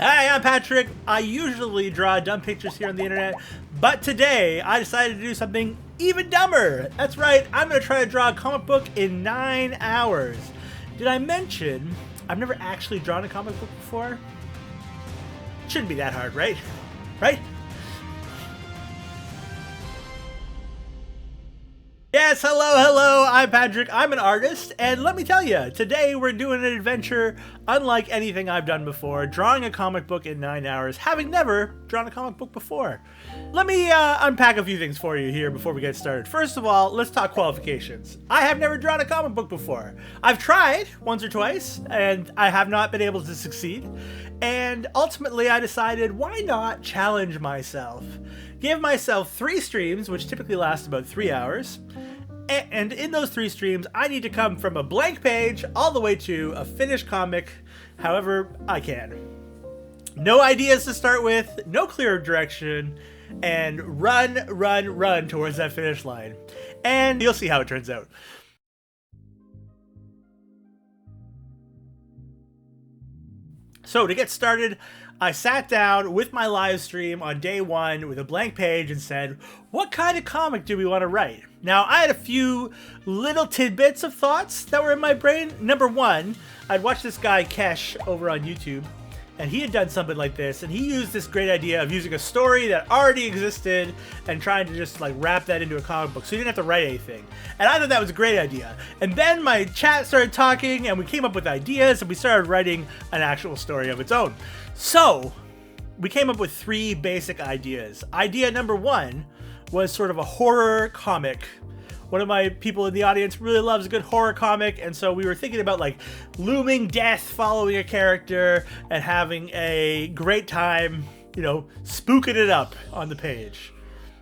Hi, I'm Patrick. I usually draw dumb pictures here on the internet, but today I decided to do something even dumber. That's right, I'm going to try to draw a comic book in 9 hours. Did I mention I've never actually drawn a comic book before? Shouldn't be that hard, right? Right? Yes, hello, I'm Patrick, I'm an artist, and let me tell you, today we're doing an adventure unlike anything I've done before, drawing a comic book in 9 hours, having never drawn a comic book before. Let me unpack a few things for you here before we get started. First of all, let's talk qualifications. I have never drawn a comic book before. I've tried once or twice, and I have not been able to succeed, and ultimately I decided, why not challenge myself? Give myself 3 streams, which typically last about 3 hours, and in those 3 streams, I need to come from a blank page all the way to a finished comic, however I can. No ideas to start with, no clear direction, and run towards that finish line. And you'll see how it turns out. So to get started, I sat down with my live stream on day 1 with a blank page and said, what kind of comic do we want to write? Now, I had a few little tidbits of thoughts that were in my brain. Number 1, I'd watched this guy Kesh over on YouTube, and he had done something like this, and he used this great idea of using a story that already existed and trying to just like wrap that into a comic book so you didn't have to write anything. And I thought that was a great idea. And then my chat started talking and we came up with ideas and we started writing an actual story of its own. So we came up with 3 basic ideas. Idea number 1 was sort of a horror comic. One of my people in the audience really loves a good horror comic, and so we were thinking about like looming death following a character and having a great time, you know, spooking it up on the page.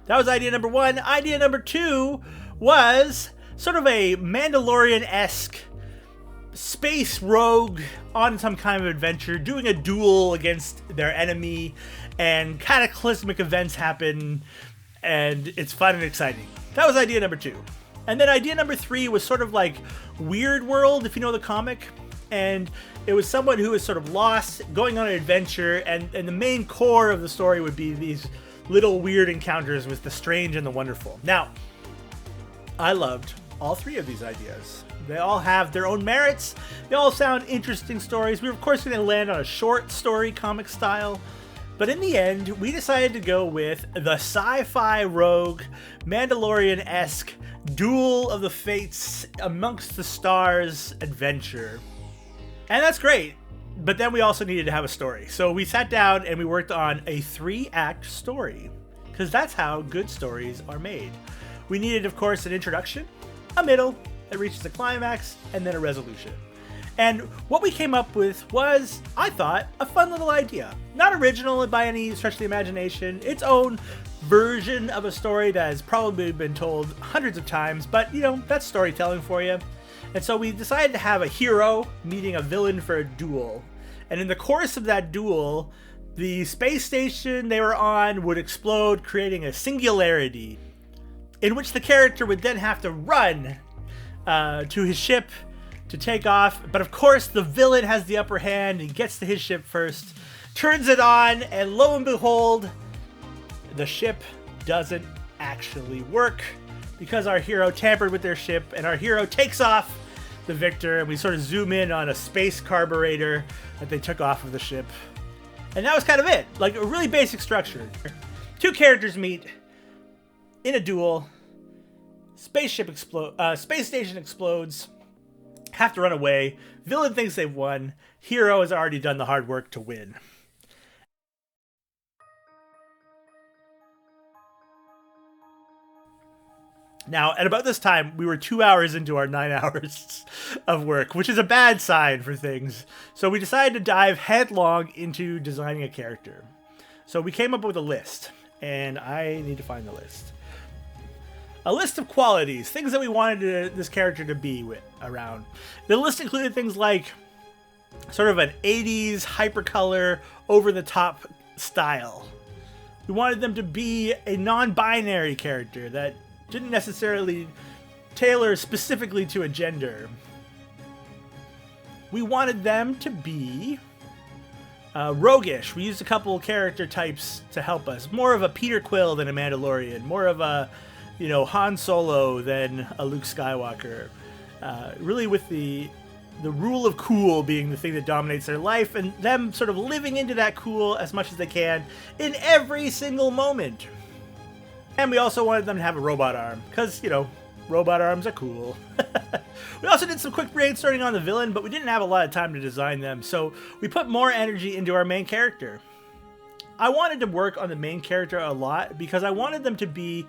That was idea number 1. Idea number 2 was sort of a Mandalorian-esque space rogue on some kind of adventure, doing a duel against their enemy, and cataclysmic events happen, and it's fun and exciting. That was idea number 2. And then idea number 3 was sort of like Weird World, if you know the comic. And it was someone who was sort of lost, going on an adventure, and the main core of the story would be these little weird encounters with the strange and the wonderful. Now, I loved all 3 of these ideas. They all have their own merits. They all sound interesting stories. We were, of course, going to land on a short story comic style. But in the end, we decided to go with the sci-fi rogue, Mandalorian-esque duel of the fates amongst the stars adventure. And that's great. But then we also needed to have a story. So we sat down and we worked on a 3-act story. Because that's how good stories are made. We needed, of course, an introduction, a middle that reaches a climax, and then a resolution. And what we came up with was, I thought, a fun little idea. Not original by any stretch of the imagination, its own version of a story that has probably been told hundreds of times, but you know, that's storytelling for you. And so we decided to have a hero meeting a villain for a duel. And in the course of that duel, the space station they were on would explode, creating a singularity, in which the character would then have to run to his ship to take off, but of course the villain has the upper hand and gets to his ship first, turns it on, and lo and behold, the ship doesn't actually work because our hero tampered with their ship, and our hero takes off the victor, and we sort of zoom in on a space carburetor that they took off of the ship. And that was kind of it, like a really basic structure. 2 characters meet in a duel, space station explodes, have to run away, villain thinks they've won, hero has already done the hard work to win. Now, at about this time, we were 2 hours into our 9 hours of work, which is a bad sign for things. So we decided to dive headlong into designing a character. So we came up with a list, and I need to find the list. A list of qualities, things that we wanted this character to be around. The list included things like sort of an 80s hypercolor, over-the-top style. We wanted them to be a non-binary character that didn't necessarily tailor specifically to a gender. We wanted them to be roguish. We used a couple character types to help us. More of a Peter Quill than a Mandalorian. More of a, Han Solo than a Luke Skywalker. Really with the rule of cool being the thing that dominates their life, and them sort of living into that cool as much as they can in every single moment. And we also wanted them to have a robot arm, because, robot arms are cool. We also did some quick brainstorming on the villain, but we didn't have a lot of time to design them, so we put more energy into our main character. I wanted to work on the main character a lot because I wanted them to be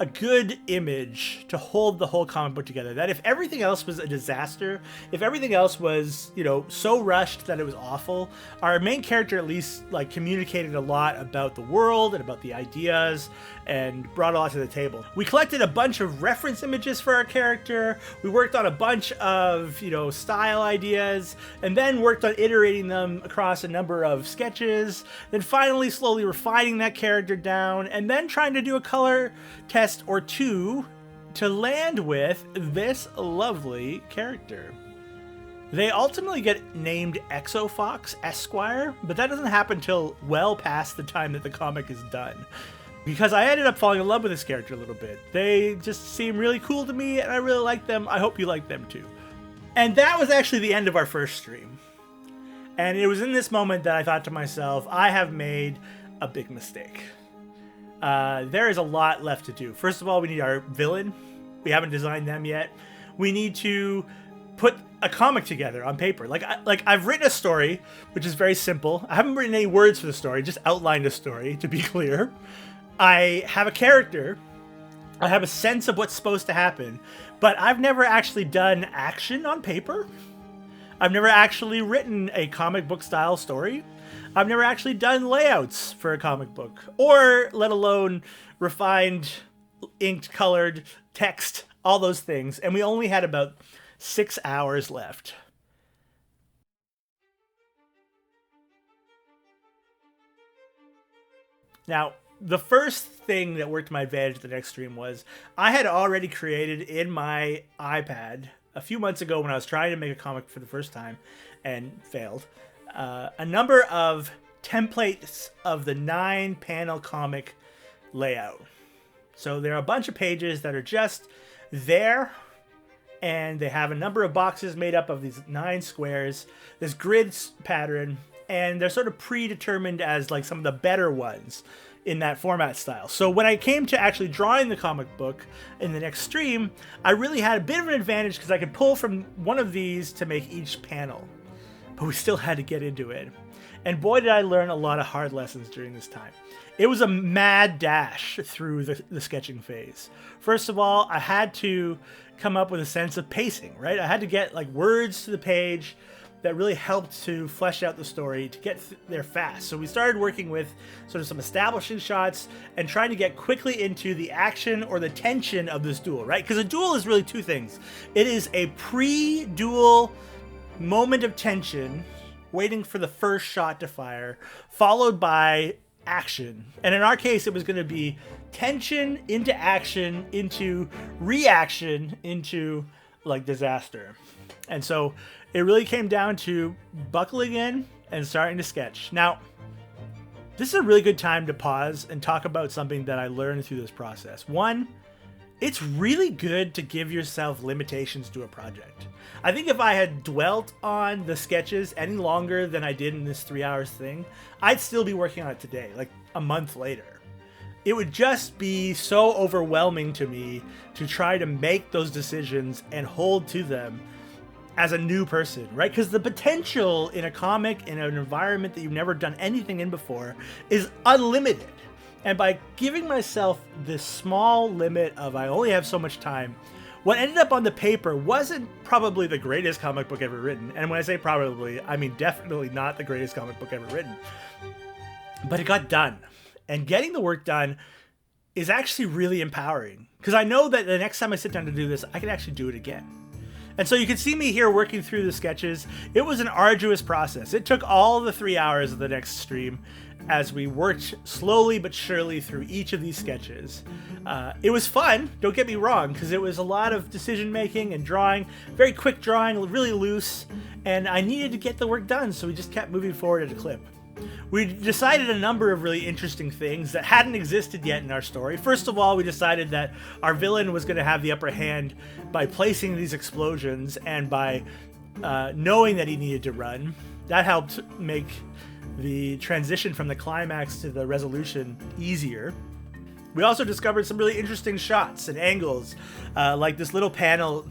a good image to hold the whole comic book together. That if everything else was a disaster, if everything else was, so rushed that it was awful, our main character at least communicated a lot about the world and about the ideas and brought a lot to the table. We collected a bunch of reference images for our character. We worked on a bunch of, style ideas, and then worked on iterating them across a number of sketches, then finally slowly refining that character down, and then trying to do a color test or two to land with this lovely character. They ultimately get named Exofox Esquire, but that doesn't happen till well past the time that the comic is done. Because I ended up falling in love with this character a little bit. They just seem really cool to me, and I really like them. I hope you like them too. And that was actually the end of our first stream. And it was in this moment that I thought to myself, I have made a big mistake. There is a lot left to do. First of all, we need our villain. We haven't designed them yet. We need to put a comic together on paper. I've written a story, which is very simple. I haven't written any words for the story, just outlined a story, to be clear. I have a character. I have a sense of what's supposed to happen, but I've never actually done action on paper. I've never actually written a comic book style story. I've never actually done layouts for a comic book, or let alone refined, inked, colored text, all those things. And we only had about 6 hours left. Now, the first thing that worked to my advantage at the next stream was I had already created in my iPad a few months ago when I was trying to make a comic for the first time and failed, a number of templates of the 9-panel comic layout. So there are a bunch of pages that are just there, and they have a number of boxes made up of these 9 squares, this grid pattern, and they're sort of predetermined as some of the better ones in that format style. So when I came to actually drawing the comic book in the next stream, I really had a bit of an advantage because I could pull from one of these to make each panel. But we still had to get into it. And boy, did I learn a lot of hard lessons during this time. It was a mad dash through the sketching phase. First of all, I had to come up with a sense of pacing, right? I had to get words to the page that really helped to flesh out the story to get there fast. So we started working with sort of some establishing shots and trying to get quickly into the action or the tension of this duel, right? Because a duel is really two things. It is a pre-duel moment of tension, waiting for the first shot to fire, followed by action. And in our case, it was going to be tension into action, into reaction, into disaster. And so it really came down to buckling in and starting to sketch. Now, this is a really good time to pause and talk about something that I learned through this process. One, it's really good to give yourself limitations to a project. I think if I had dwelt on the sketches any longer than I did in this 3 hours thing, I'd still be working on it today, a month later. It would just be so overwhelming to me to try to make those decisions and hold to them as a new person, right? Because the potential in a comic, in an environment that you've never done anything in before, is unlimited. And by giving myself this small limit of I only have so much time, what ended up on the paper wasn't probably the greatest comic book ever written. And when I say probably, I mean definitely not the greatest comic book ever written. But it got done. And getting the work done is actually really empowering. Because I know that the next time I sit down to do this, I can actually do it again. And so you can see me here working through the sketches. It was an arduous process. It took all the 3 hours of the next stream as we worked slowly but surely through each of these sketches. It was fun, don't get me wrong, because it was a lot of decision making and drawing, very quick drawing, really loose, and I needed to get the work done, so we just kept moving forward at a clip. We decided a number of really interesting things that hadn't existed yet in our story. First of all, we decided that our villain was going to have the upper hand by placing these explosions and by knowing that he needed to run. That helped make the transition from the climax to the resolution easier. We also discovered some really interesting shots and angles, like this little panel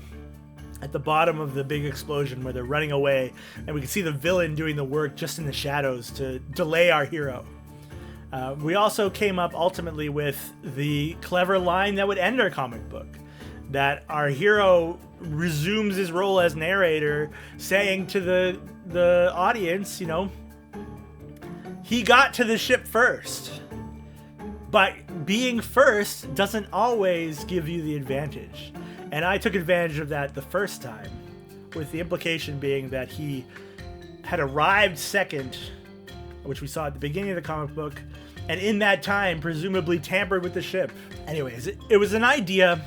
at the bottom of the big explosion where they're running away, and we can see the villain doing the work just in the shadows to delay our hero. We also came up ultimately with the clever line that would end our comic book, that our hero resumes his role as narrator, saying to the audience, you know, he got to the ship first. But being first doesn't always give you the advantage. And I took advantage of that the first time, with the implication being that he had arrived second, which we saw at the beginning of the comic book, and in that time presumably tampered with the ship. Anyways, it was an idea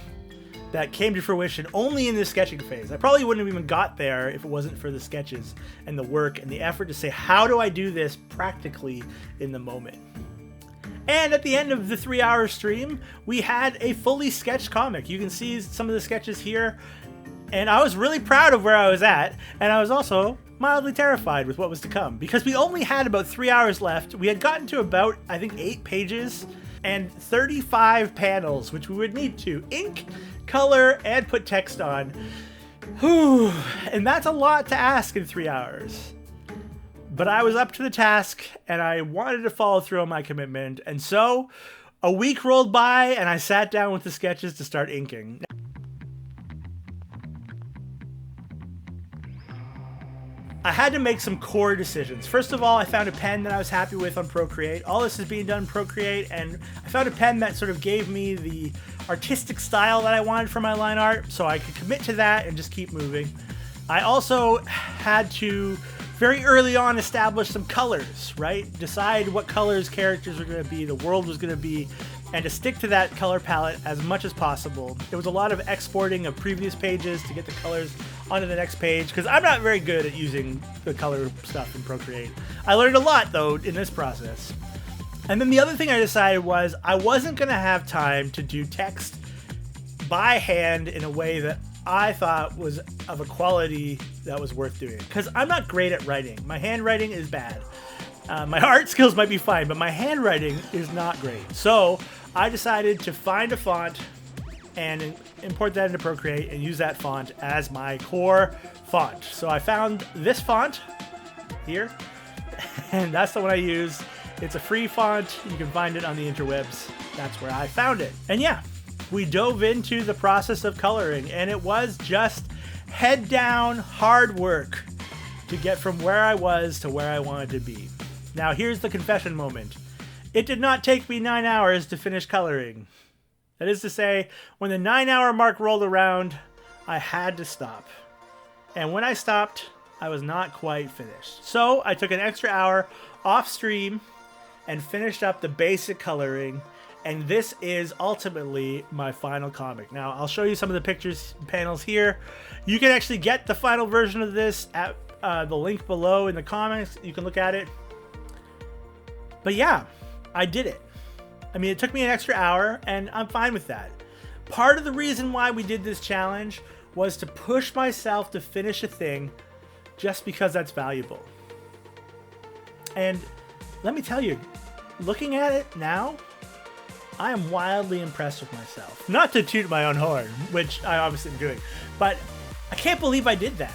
that came to fruition only in the sketching phase. I probably wouldn't have even got there if it wasn't for the sketches and the work and the effort to say, how do I do this practically in the moment? And at the end of the 3-hour stream, we had a fully sketched comic. You can see some of the sketches here, and I was really proud of where I was at, and I was also mildly terrified with what was to come, because we only had about 3 hours left. We had gotten to about, I think, 8 pages and 35 panels, which we would need to ink, color, and put text on. Whew. And that's a lot to ask in 3 hours. But I was up to the task, and I wanted to follow through on my commitment. And so a week rolled by, and I sat down with the sketches to start inking. I had to make some core decisions. First of all, I found a pen that I was happy with on Procreate. All this is being done in Procreate, and I found a pen that sort of gave me the artistic style that I wanted for my line art, so I could commit to that and just keep moving. I also had to very early on establish some colors, right? Decide what colors characters were going to be, the world was going to be, and to stick to that color palette as much as possible. It was a lot of exporting of previous pages to get the colors onto the next page, because I'm not very good at using the color stuff in Procreate. I learned a lot, though, in this process. And then the other thing I decided was I wasn't going to have time to do text by hand in a way that I thought was of a quality that was worth doing, because I'm not great at writing. My handwriting is bad. My art skills might be fine, but my handwriting is not great. So I decided to find a font and import that into Procreate and use that font as my core font. So I found this font here, and that's the one I use. It's a free font. You can find it on the interwebs. That's where I found it. And yeah, we dove into the process of coloring, and it was just head down hard work to get from where I was to where I wanted to be. Now here's the confession moment. It did not take me 9 hours to finish coloring. That is to say, when the 9-hour mark rolled around, I had to stop. And when I stopped, I was not quite finished. So I took an extra hour off stream and finished up the basic coloring. And this is ultimately my final comic. Now, I'll show you some of the pictures panels here. You can actually get the final version of this at the link below in the comments. You can look at it. But yeah, I did it. I mean, it took me an extra hour, and I'm fine with that. Part of the reason why we did this challenge was to push myself to finish a thing just because that's valuable. And let me tell you, looking at it now, I am wildly impressed with myself. Not to toot my own horn, which I obviously am doing, but I can't believe I did that.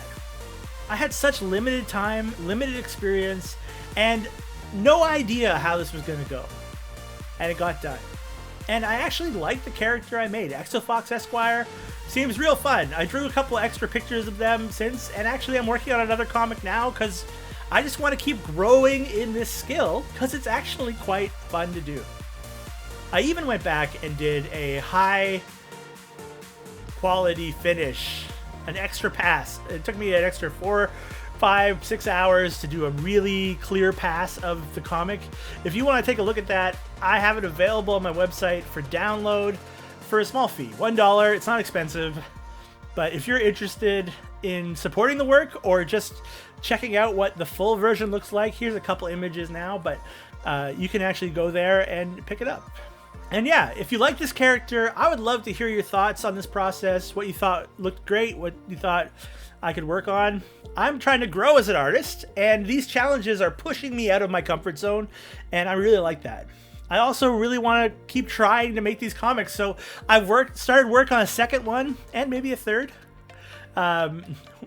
I had such limited time, limited experience, and no idea how this was going to go. And it got done. And I actually like the character I made. Exofox Esquire seems real fun. I drew a couple extra pictures of them since, and actually I'm working on another comic now because I just want to keep growing in this skill because it's actually quite fun to do. I even went back and did a high quality finish, an extra pass. It took me an extra 4, 5, 6 hours to do a really clear pass of the comic. If you want to take a look at that, I have it available on my website for download for a small fee, $1. It's not expensive, but if you're interested, in supporting the work or just checking out what the full version looks like, here's a couple images now, but you can actually go there and pick it up. And yeah, if you like this character, I would love to hear your thoughts on this process, what you thought looked great, what you thought I could work on. I'm trying to grow as an artist, and these challenges are pushing me out of my comfort zone, and I really like that. I also really want to keep trying to make these comics, so I've started work on a second one, and maybe a third.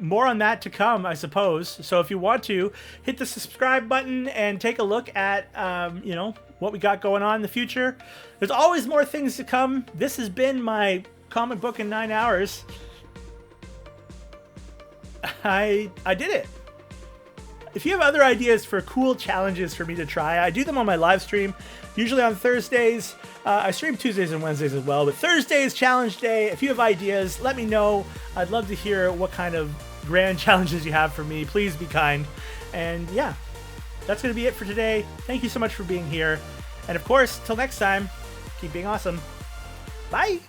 More on that to come, I suppose. So if you want to, hit the subscribe button and take a look at, you know, what we got going on in the future. There's always more things to come. This has been my comic book in 9 hours. I did it. If you have other ideas for cool challenges for me to try, I do them on my live stream, usually on Thursdays. I stream Tuesdays and Wednesdays as well, but Thursday is challenge day. If you have ideas, let me know. I'd love to hear what kind of grand challenges you have for me. Please be kind. And yeah, that's going to be it for today. Thank you so much for being here. And of course, till next time, keep being awesome. Bye.